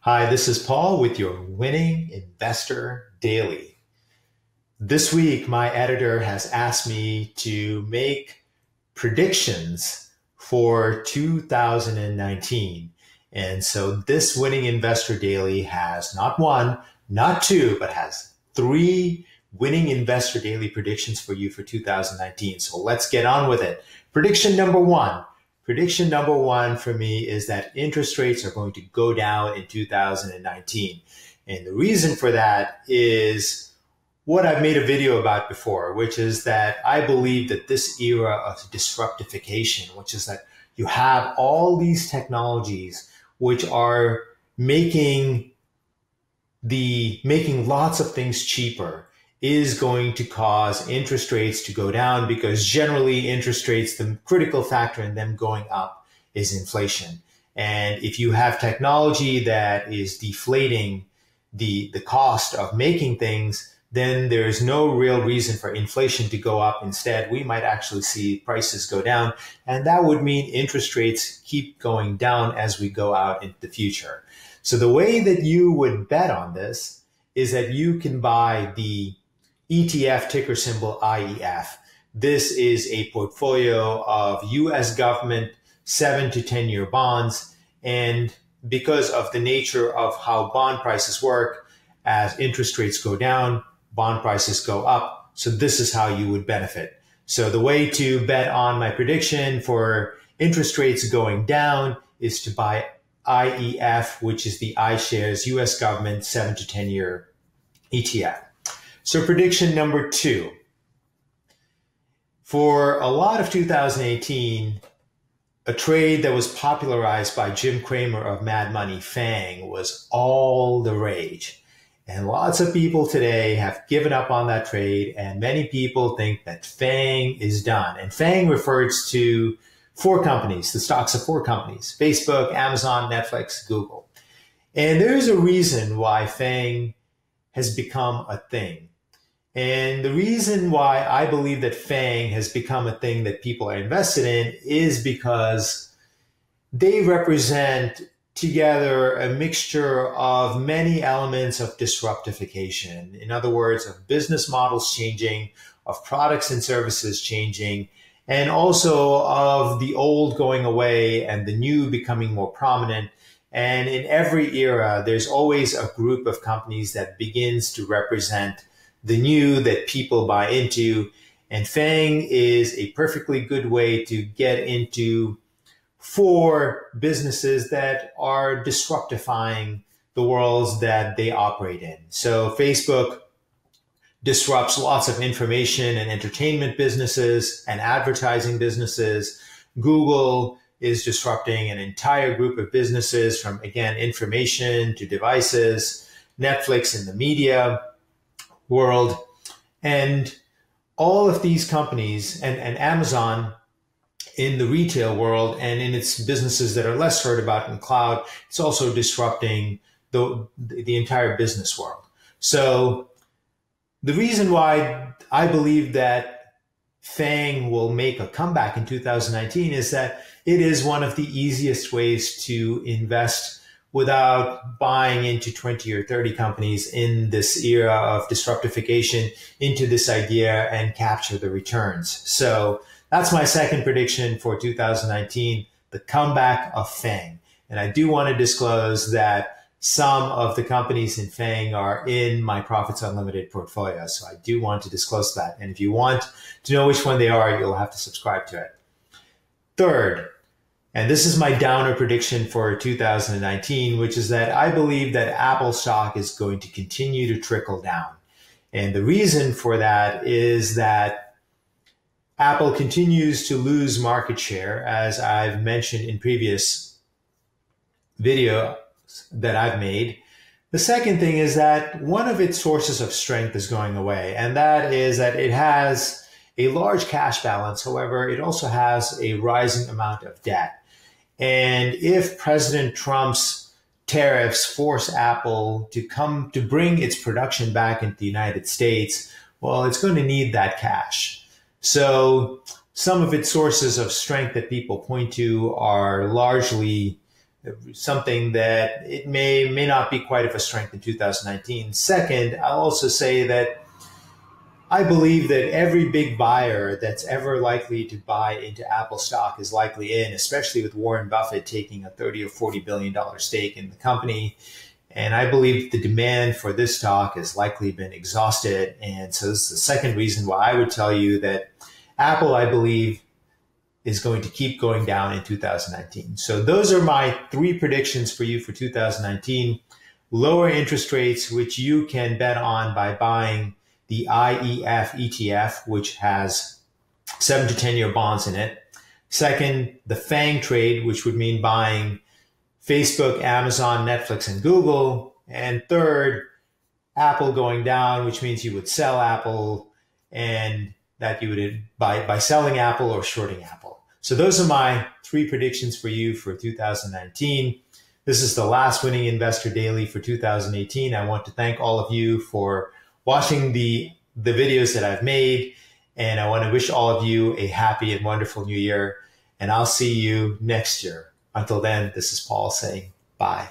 Hi, this is Paul with your Winning Investor Daily. This week, my editor has asked me to make predictions for 2019. And so this Winning Investor Daily has not one, not two, but has three Winning Investor Daily predictions for you for 2019. So let's get on with it. Prediction number one. Prediction number one for me is that interest rates are going to go down in 2019. And the reason for that is what I've made a video about before, which is that I believe that this era of disruptification, which is that you have all these technologies which are making lots of things cheaper, is going to cause interest rates to go down, because generally interest rates, the critical factor in them going up is inflation. And if you have technology that is deflating the cost of making things, then there's no real reason for inflation to go up. Instead, we might actually see prices go down, and that would mean interest rates keep going down as we go out into the future. So the way that you would bet on this is that you can buy the ETF, ticker symbol IEF. This is a portfolio of US government 7 to 10 year bonds. And because of the nature of how bond prices work, as interest rates go down, bond prices go up. So this is how you would benefit. So the way to bet on my prediction for interest rates going down is to buy IEF, which is the iShares US government 7 to 10 year ETF. So prediction number two. For a lot of 2018, a trade that was popularized by Jim Cramer of Mad Money, FANG, was all the rage. And lots of people today have given up on that trade, and many people think that FANG is done. And FANG refers to four companies, the stocks of four companies: Facebook, Amazon, Netflix, Google. And there's a reason why FANG has become a thing. And the reason why I believe that FANG has become a thing that people are invested in is because they represent together a mixture of many elements of disruptification. In other words, of business models changing, of products and services changing, and also of the old going away and the new becoming more prominent. And in every era, there's always a group of companies that begins to represent the new that people buy into. And FANG is a perfectly good way to get into four businesses that are disruptifying the worlds that they operate in. So Facebook disrupts lots of information and entertainment businesses and advertising businesses. Google is disrupting an entire group of businesses, from, again, information to devices. Netflix in the media world. And all of these companies, and Amazon in the retail world, and in its businesses that are less heard about in cloud, it's also disrupting the entire business world. So the reason why I believe that FANG will make a comeback in 2019 is that it is one of the easiest ways to invest without buying into 20 or 30 companies in this era of disruptification into this idea and capture the returns. So that's my second prediction for 2019, the comeback of FANG. And I do want to disclose that some of the companies in FANG are in my Profits Unlimited portfolio. So I do want to disclose that. And if you want to know which one they are, you'll have to subscribe to it. Third, and this is my downer prediction for 2019, which is that I believe that Apple stock is going to continue to trickle down. And the reason for that is that Apple continues to lose market share, as I've mentioned in previous videos that I've made. The second thing is that one of its sources of strength is going away, and that is that it has a large cash balance. However, it also has a rising amount of debt. And if President Trump's tariffs force Apple to bring its production back into the United States, well, it's going to need that cash. So some of its sources of strength that people point to are largely something that it may not be quite of a strength in 2019. Second, I'll also say that I believe that every big buyer that's ever likely to buy into Apple stock is likely in, especially with Warren Buffett taking a $30 or $40 billion stake in the company. And I believe the demand for this stock has likely been exhausted. And so this is the second reason why I would tell you that Apple, I believe, is going to keep going down in 2019. So those are my three predictions for you for 2019. Lower interest rates, which you can bet on by buying the IEF ETF, which has 7 to 10 year bonds in it. Second, the FANG trade, which would mean buying Facebook, Amazon, Netflix, and Google. And third, Apple going down, which means you would sell Apple, and that you would by selling Apple or shorting Apple. So those are my three predictions for you for 2019. This is the last Winning Investor Daily for 2018. I want to thank all of you for watching the videos that I've made, and I want to wish all of you a happy and wonderful new year, and I'll see you next year. Until then, this is Paul saying bye.